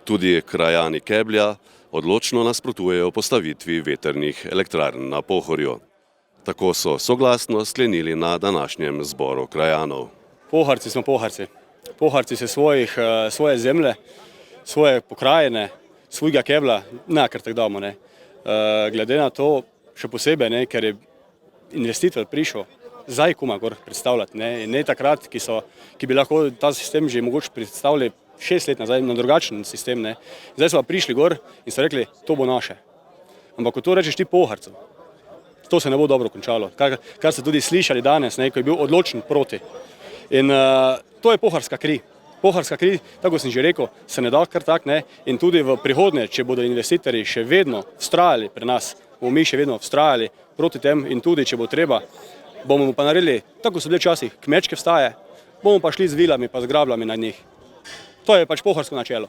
Tudi krajani Keblja odločno nasprotujejo postavitvi vetrnih elektrarn na Pohorju. Tako so soglasno sklenili na današnjem zboru krajanov. Pohorci smo Pohorci. Pohorci se svoje zemlje, svoje pokrajine, svojega Kebla, ne kar tako damo. Glede na to, še posebej, ker je investitor prišel zdaj kuma gor predstavljati. Ne takrat, ki bi lahko ta sistem že mogoče predstavili 6 let nazaj na drugačen sistem. Zdaj so pa prišli gor in so rekli, to bo naše. Ampak ko to rečeš ti Pohorcu, to se ne bo dobro končalo. Kar ste tudi slišali danes, ko je bil odločen proti. In to je pohorska kri. Pohorska kri, tako sem že rekel, se ne da kar tak. In tudi v prihodnje, če bodo investitorji še vedno vztrajali pri nas, bomo mi še vedno vztrajali proti tem in tudi, če bo treba, bomo pa naredili, tako so bile včasih kmečke vstaje, bomo pa šli z vilami pa z grabljami na njih. To je pač pohorsko načelo.